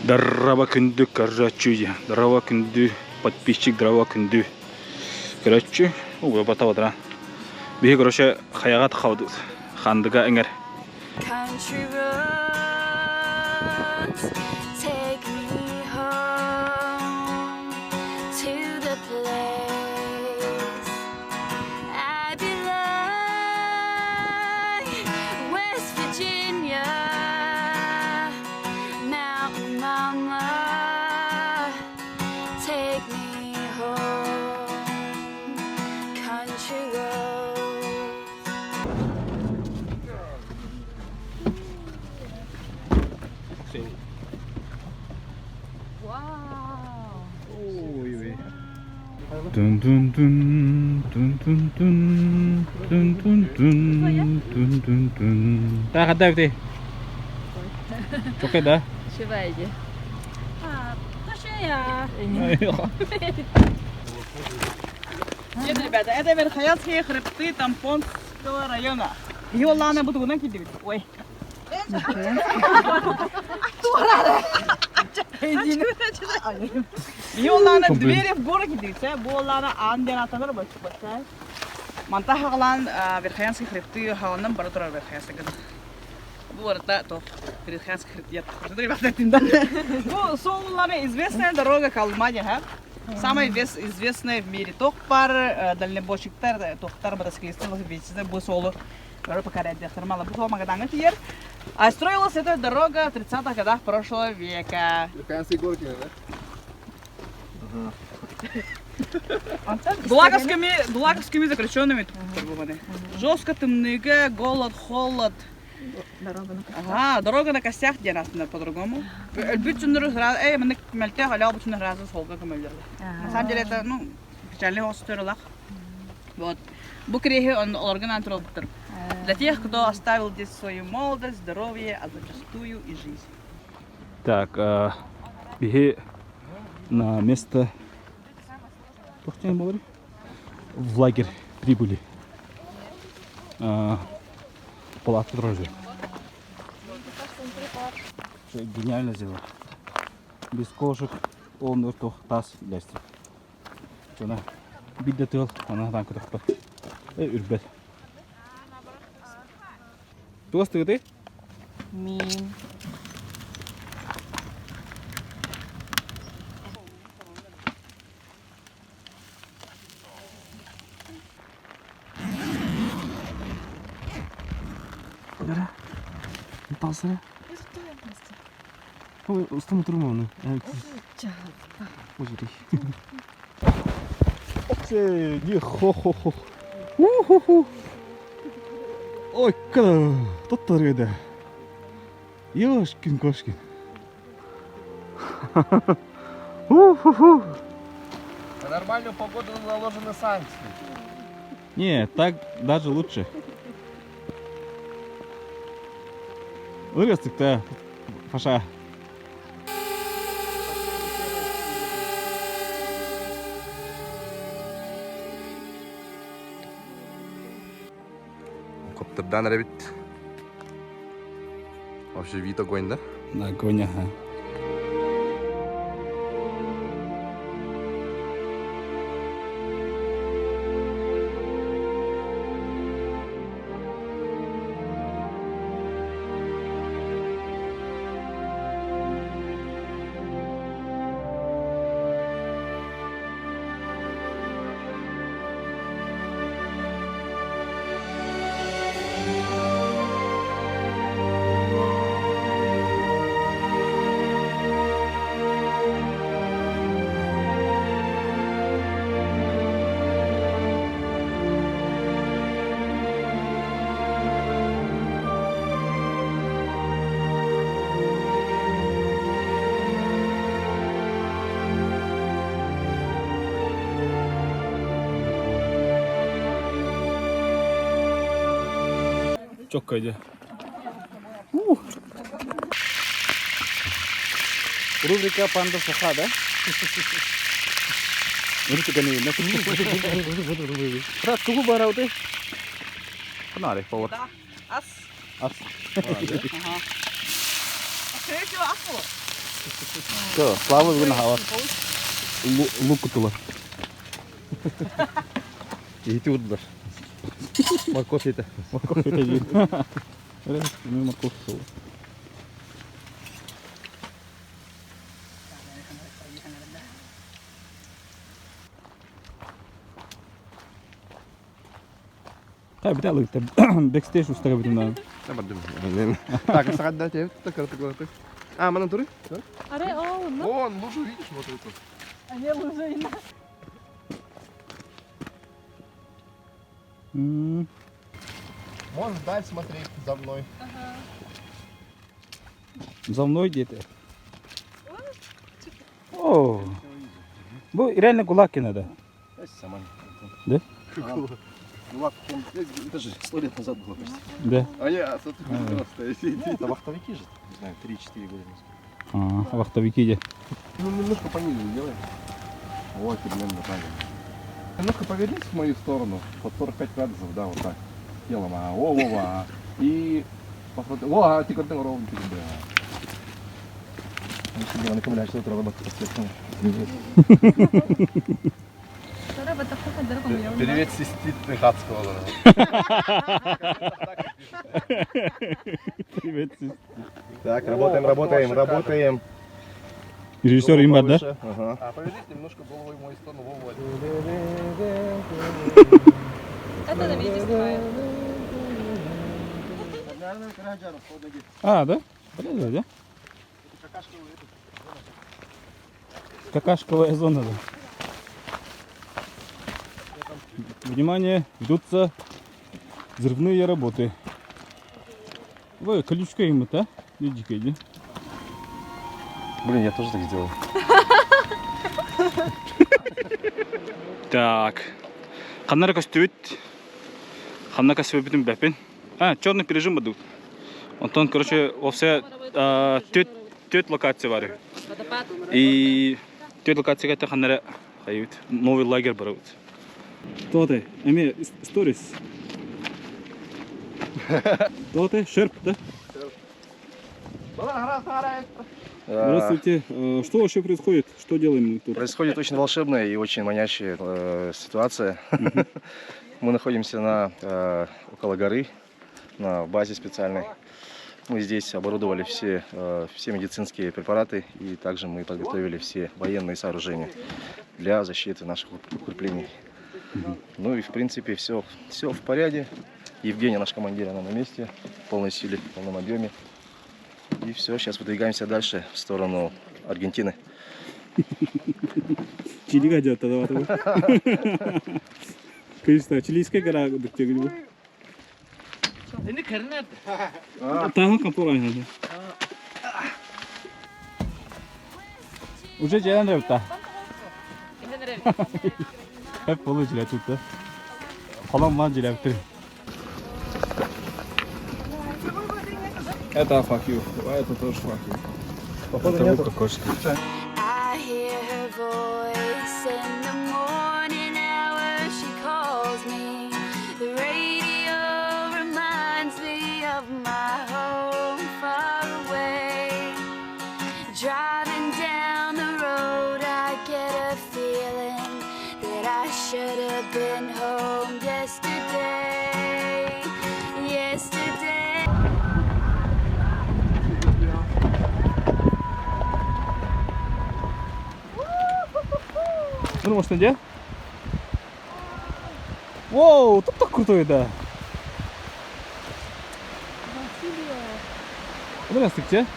Дрова күнді короче, дрова күнді подписчик, дрова күнді. Короче, ой, бата отыр. Бе короче, хаяға тақауды. Хандыға әңер. Country roads take me home to the place I belong, West Virginia, Mountain Mama, take me home, country roads. Dun dun dun dun dun dun dun dun dun dun dun dun. 다 갔다 올게. 좋겠다. Шивайди. Нет, ребята, это Верхоянские хребты Тампонского района. Его лана буду гунать кидать. Ой. Его лана двери в горы кидать. Бо лана андена тагар бачка. Манта хаглан Верхоянские хребты хаглан баратура Верхоянские. Бу арта то Верхоянские хребты. Ребята, ну, солнце известная дорога к Алмане, самая известная в мире. Тохпар дальнобойщиктар, тохтар мотоциклистов, видите, бу соло. А строилась эта дорога в 30-х годах прошлого века. Булаковскими заключенными. Жестко темныга, голод, холод. Дорога на костях, где нас по-другому. На самом деле это, печальный остров. Вот. Букрехи он организовал для тех, кто оставил здесь свою молодость, здоровье, а зачастую и жизнь. Так, беги на место. В лагерь прибыли. Палатку дрожжи. Гениально сделал. Без кошек, он тас лезть. Она бидетел, она там куда-то. Үрбет. Туасты где? Мин. Гара. Пасара. Ой, устам турманы. Ой, Окей, не хо-хо-хо. У-ху-ху. Ой, когда тот торгайда. Ёшкин кошкин. У-ху-ху. На нормальную погоду наложены санкции. Не, так даже лучше. Вырастик-то, Паша. Коптырдан әрі бит. Вообще вид огонь, да? Огонь, ага. Четко иди. Рубрика «Панда Саха», да? Рубрика не видно. Раз, тугу барау ты. Панаре, повод. Да, ас. Ас. Ага. Скорее всего, ас было. Все, слава бүгін хават. Лук кутула. Еті ұрдылар. Морковь еті. Морковь ете жейді. Мен морковь сол. Бите алып бекстейдж устага битим. Так, сағат да тебе. Так. А, мана туры? Аре, о, ну. Вон, лужу видишь, вот эту. А не лужина. Можешь дальше смотреть за мной. За мной где-то. О, bu реально Гулакина, да? Да? Это же 100 лет назад было почти. Да. А я, смотри, это вахтовики же, не знаю, 3-4 года назад. Вахтовики где? Ну, немножко пониже сделаем. Вот, примерно правильно. Немножко повернись в мою сторону, под 45 градусов, да, вот так. Телом, и посмотри, ты как-то ровно перед, да. Если я накомляю, что это работа посветная. Привет, сестрицы Хацкого. Привет. Так, работаем. Режиссер Имбат, да? Ага. А повернись немножко головой в мою сторону, Вова. Это на видео снимаем. Да? Полезно, да? Какашковая зона, да. Внимание, ведутся взрывные работы. Ой, колючка им это, видите, да? Блин, я тоже так сделал. Так. Ханнара костюбит. Ханна костюбитин бәпен. Черный пережим был. Антон, короче, во все тет локация бар. И тет локация это ханнара хают. Новый лагерь барут. Что ты? Эми сторис. Что ты? Шерп, да? Здравствуйте. Что вообще происходит? Что делаем тут? Происходит очень волшебная и очень манящая ситуация. Мы находимся около горы, на базе специальной. Мы здесь оборудовали все медицинские препараты, и также мы подготовили все военные сооружения для защиты наших укреплений. Ну и в принципе все в порядке. Евгений, наш командир, она на месте, в полной силе, в полном объеме. И все, сейчас выдвигаемся дальше в сторону Аргентины. Чилига идет тогда. Конечно, чилийская гора, где где. Там компорайна. Уже 재난 됐다. Hep bolu jilet tuttu. Falan jilet. Это fuck you, а это тоже fuck you. Походу нету кокошки. I hear her voice in the morning hours. She calls me. The radio reminds me of my home far away. Driving down the road, I get a feeling that I should have been home yesterday. Yesterday. Ну, может, где? Воу, тут так крутой, да. Здравствуйте.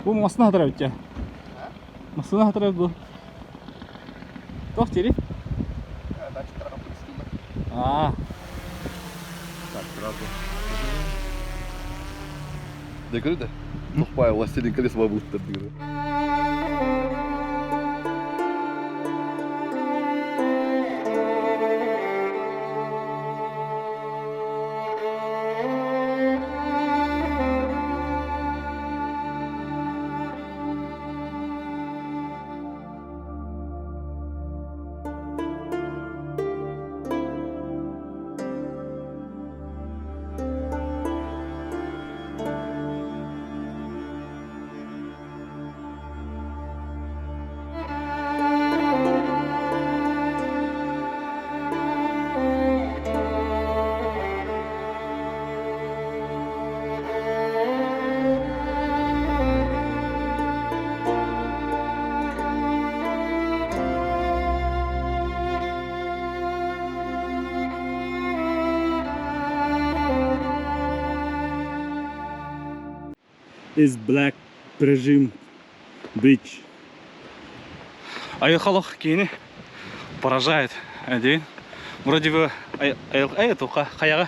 Bu masına hatırlar bitti. Masına hatırlar bu. Toch, Thierry? Ah. Так, сразу. Я говорю, да? Тупая, властелин колес бабут так говорю. is Black Prejim Bridge. Аяқалық кейіне поражает. Әдейін. Вроде бы это қаяға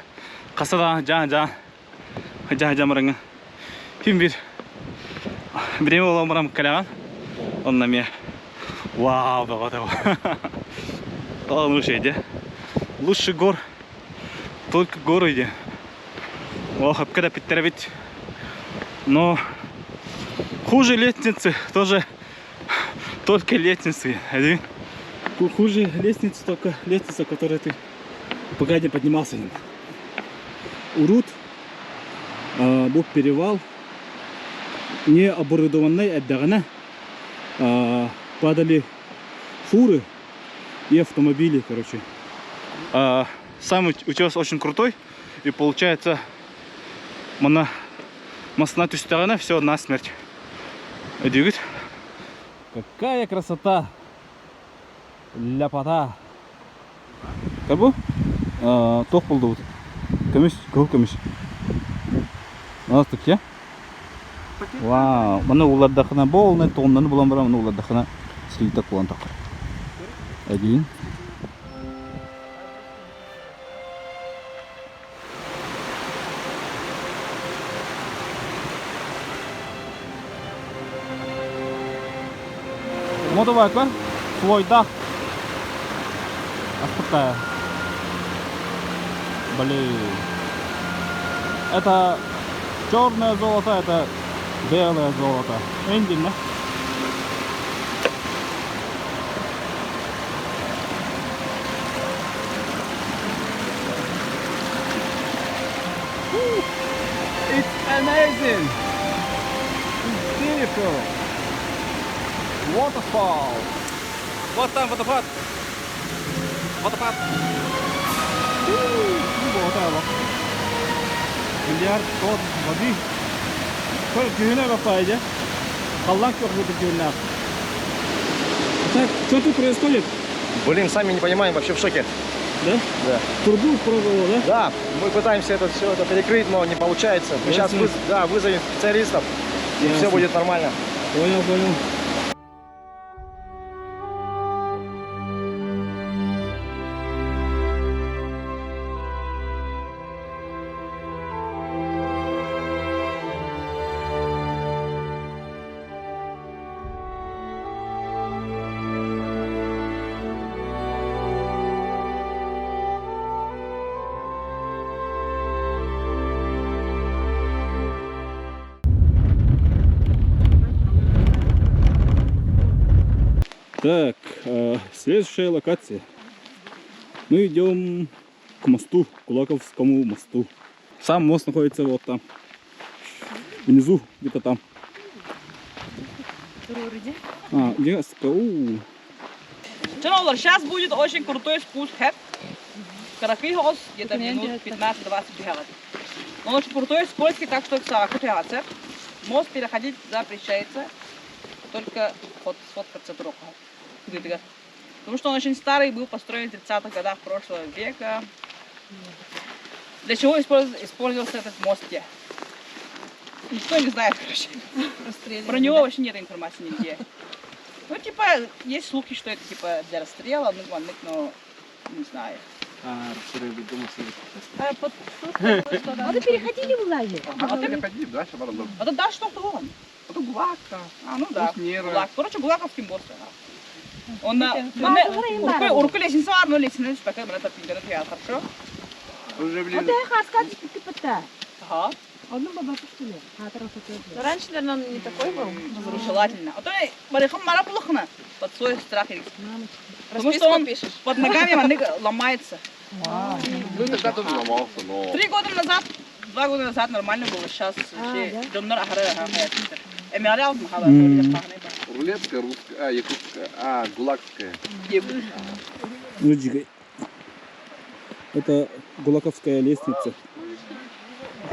қасада жаңа мұрыңы. Кім бір біреу олам бұрам кәліған. Онна ме. Вау, баға. Лучше, лучше гор, только горы иди. Ох, обкада Петрович. Но хуже лестницы тоже, только лестницы. Хуже лестницы, только лестница, которой ты пока не поднимался. Урут, был перевал, не оборудованный, отдагана, падали фуры и автомобили, короче. Сам утес очень крутой, и получается мост на ту сторону все насмерть. Двигать. Какая красота! Ляпота! Как бы? Тох полдут. Камиш, круг камиш. У нас тут я? Вау! Мана уладдахна болны, тоннаны булам бара, мана уладдахна слита кулан такыр. Один. Мотовайка, свой дах. Аспутая. Блин. Это черное золото, это белое золото. Видите, да? It's amazing. It's beautiful. Waterfall. Вот там водопад. Водопад. Вот это. Миллиард тонн воды. Сколько дюймов попадет? Халлак какой-то дюймов. Так, что тут происходит? Блин, сами не понимаем, вообще в шоке. Да? Да. Турбу пробовал, да? Да, мы пытаемся все это перекрыть, но не получается. Мы сейчас вызовем специалистов, и все будет нормально. Понял. Так, следующая локация. Мы идем к мосту, Кулаковскому мосту. Сам мост находится вот там. Внизу, где-то там. Где? Сейчас будет очень крутой спуск. Каракихос, где-то минут 15-20 бегать. Он очень крутой, скользкий, так что кататься. Мост переходить запрещается. Только сфоткаться трохи. Потому что он очень старый, был построен в 30-х годах прошлого века. Для чего использовался этот мост? Никто не знает, короче. Про него вообще нет информации нигде. Ну, типа, есть слухи, что это типа для расстрела, но не знаю. Надо переходили в лагерь. Это да, что он? Это Гулака. Ну да. Гулак. Короче, Гулаковский мост. Он урку лестницу, но лестницу пока мы это пингаем, хорошо? Уже блин. Вот я хочу сказать, Ага. одну бабу что ли? Раньше, наверное, он не такой был. Разрушительно. А то барихам марапулахна под свой страх. Потому что он под ногами ломается. Ну тогда тоже ломался, но... 3 года назад, 2 года назад нормально было. Сейчас вообще дымнар ахара. Эмиариал махала. Рулетская, русская, якутская, гулакская. Это Гулаковская лестница.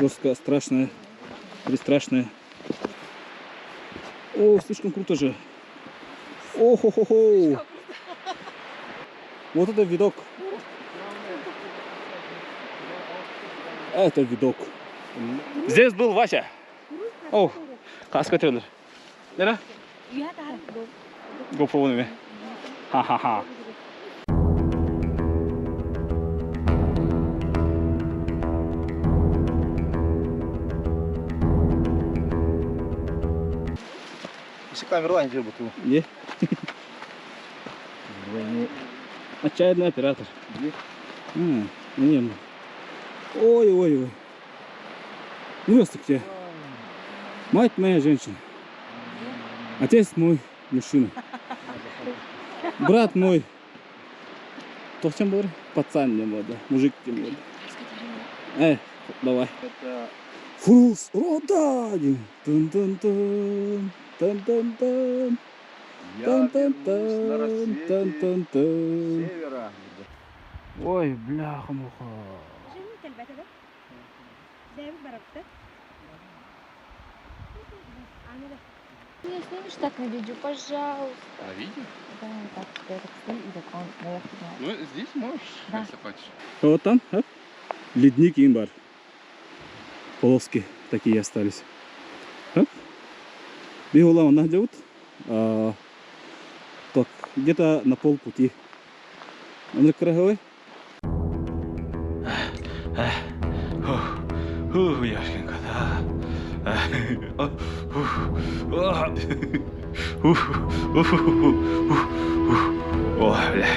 Жесткая, страшная, пристрашная. О, слишком круто же. О-хо-хо-хо. Вот это видок. Это видок. Здесь был Вася. О, Kaska tırılır. Nere? Iya tahan. GoPro onu be. Ha ha ha. Если камеру не делал бы, то Ye. Отчаянный оператор. Не. Ой. Здравствуйте. Мать моя женщина. Отец мой мужчина. Брат мой. Тоқсан бар? Пацан не болады. Мужик не болады. Давай. Фулс рода. Тун-тун-тун. Тун-тун-тун. Тун-тун-тун. севера. Ой, бляха-муха. Жени келбеті де. Дэвид барапты. Не снимешь так на видео, пожалуйста. А видишь? Да, так, что я так стою и так он наверх поднимает. Ну, здесь можешь, Да. если хочешь. Вот там, ледник им бар. Полоски такие остались. Бегула он найдет. Так, где-то на полпути. Он закрывай. Яшкинка, да. Ой, бля.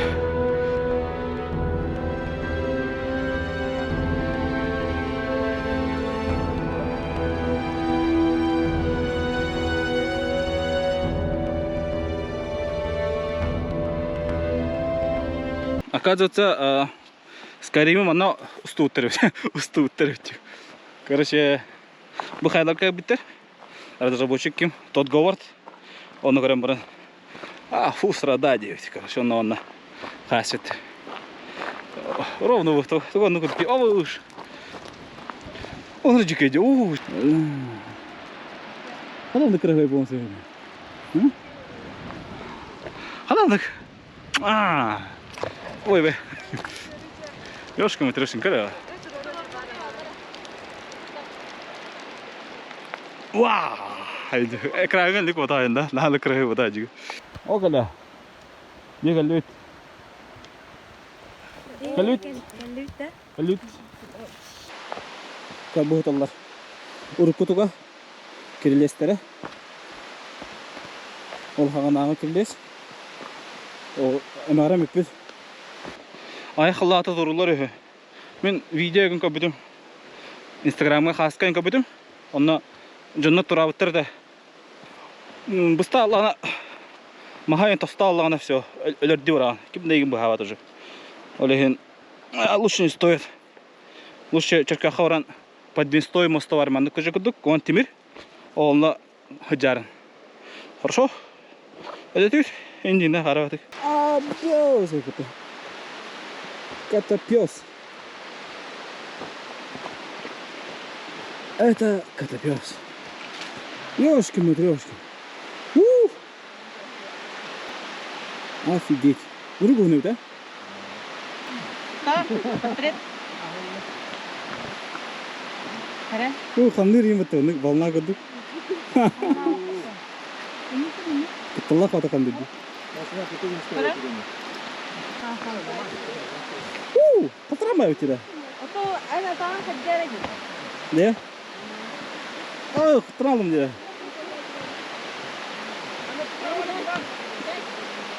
Оказывается, с Каримом оно устутерить. Короче, бухайлар как биттер. Разработчик ким? Тот Говард. Он говорит, брат, фусра, да, девять. Короче, он хасит. Ровно вот, он ну как уж. Он рычит, идет. Хадан да крывай полностью. Хадан да. Ой, бе. Ёшка мы трешим, когда? Вау! Экран лик бота инда, нахал крывай бота жиг. О кала. Не галют. Галют. Галют. Кабут аллар. Уркутуга кирилестере. Ол хагана кирилес. О, эмара меппит. Ай халлата турулар өһө. Мен видео күн көбүдүм. Инстаграмга хаскан көбүдүм. Онна жонно турабыттыр да. Буста Аллана махайын тоста Аллана всё. Өлөрдү бара. Кимдеген бу хават уже. Олехин лучше не стоит. Лучше Черкаха оран подвесной мостовар манды көжөкүдүк. Он темир. Олна хаджарын. Хорошо? Эдетүр. Индина харабатык. Пёс это. Котопёс. Это котопёс. Ёшки-матрёшки. Офигеть. Ургуны, да? Да, портрет. Харе? Ханыр еметі, бална көдік. Құттылақ атақан деді. Қатырамай өтері. Ото ана таан хаджара ги. Не? Ой, құттыралым деді.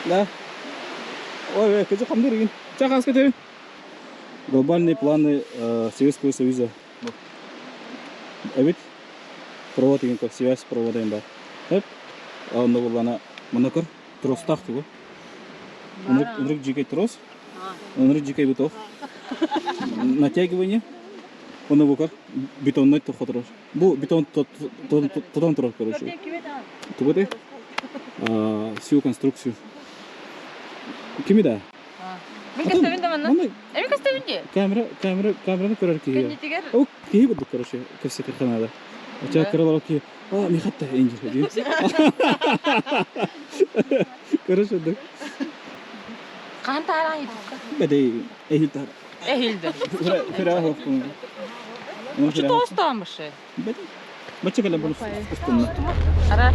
Да. Ой, көзі қамдыр еген. Чақ асқа терін. Глобальные планы Советского Союза. Эбит провод еген как связь проводайын бар. Эп, онда болана мынакыр тростақ тугу. Онрык жикай трос. Онрык жикай бутов. Натягивание. Оны букар бетонный тухотрос. Бу бетон тотан турар, короче. Тубыты. Всю конструкцию. Кими да? Мен көстөбүндө мына. Эми көстөбүндө? Камераны көрөр ки. Кенетигер. О, ки буду, короче, көсө кырканада. Ача кыралар ки. Мен хатта энжир ди. Короче, да. Кантаран идик. Беде эхилтар. Эхилди. Фира хофун. Учу тостамышы. Беде. Baca kalian bonus custom. Ara.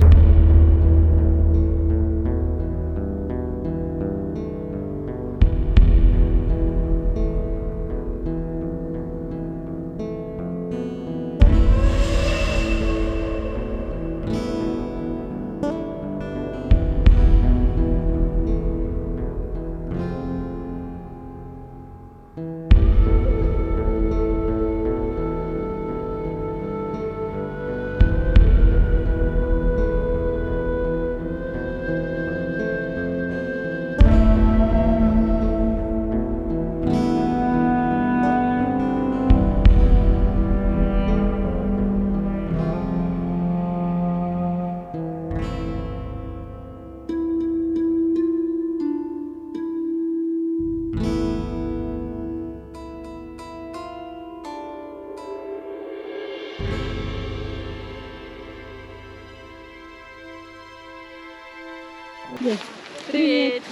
Привет.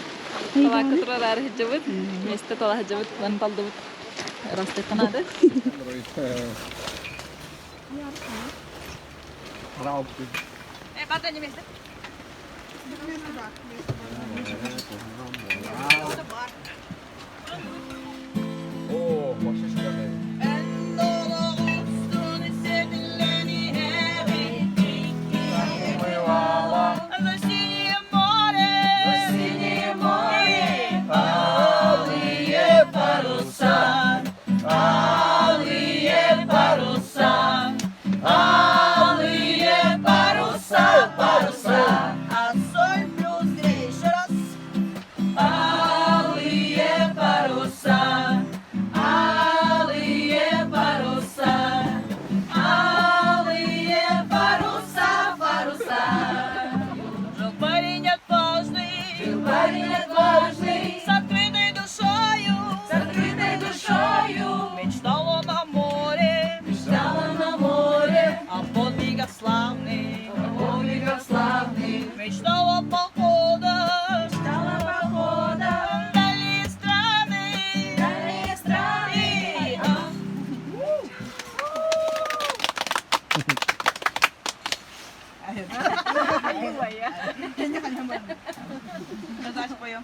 Талаа катраар хаживд. Место талаа хаживд ванталдвд. Расты танады. Бата не место. О, вообще шикарно. Дальше поем.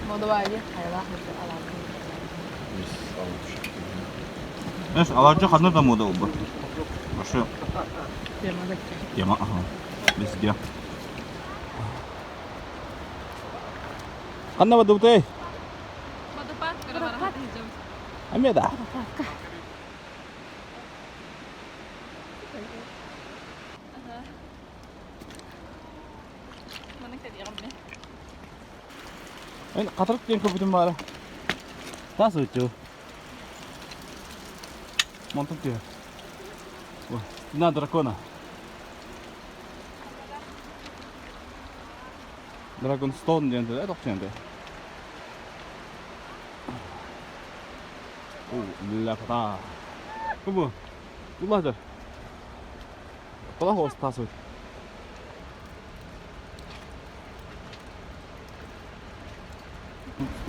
Moda var ya. Hayır, Здесь получше. Знаешь, аларча ханна да мода оба. Вообще. Тема, ага. Везде. Ханна вода утай. Водопад, караварахат идем. Амеда. Mana kadi kami. Ay, katarok din ko bitin mara. Taso ito. Montok dia. Wah, na dracona. Dragon stone diye de dokçende. Lafta. Bu. Ulaşır. Kola host taso.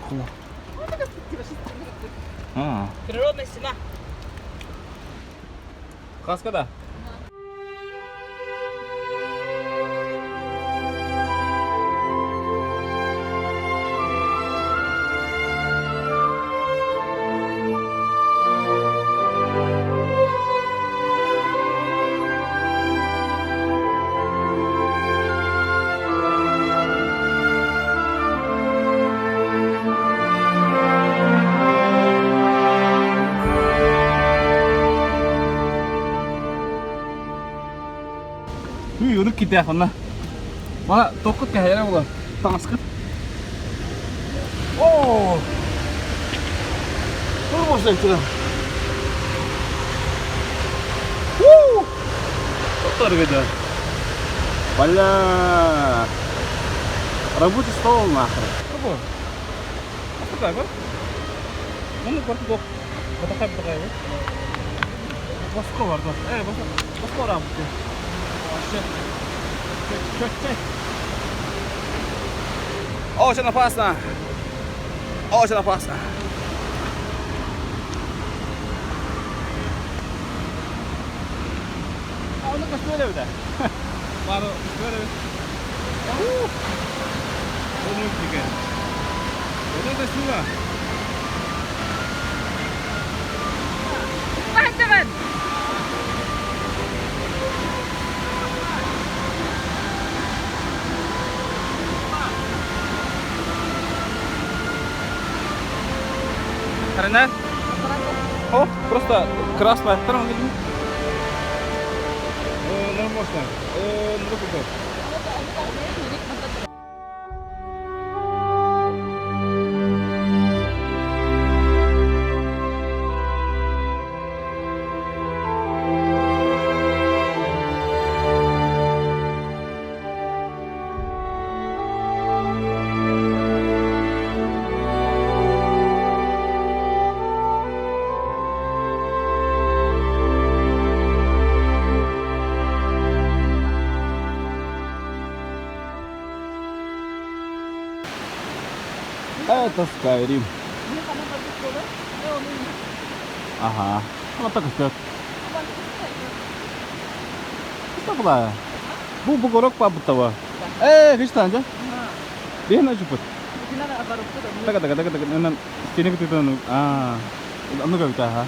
Kola. А. Природная стена. Каскада. Yürü gidiyor ona. Bana tokut kayar ola. Tanıskı. Oo. Bu boşa gidiyor. Woo! Doktor gidiyor. Valla. Работа стол нахер. Что? Что такое? Ну, вот тут. Вот такая такая. Баско var da. Баско работает. Очень опасно. Очень опасно. А он костюле уйдет. Пару костюле. Он не уйдет. Вот это сюда. Пахтаван. Карена? О, просто красная. Втором видим. Нормально. Ну, это Skyrim. Ага. Вот так и стоит. Что было? Bu gorok pa butawa. Kıştan aja. Dia na cepet. Taga taga taga taga nan sini kita nu. Ah, anu gak bisa ha.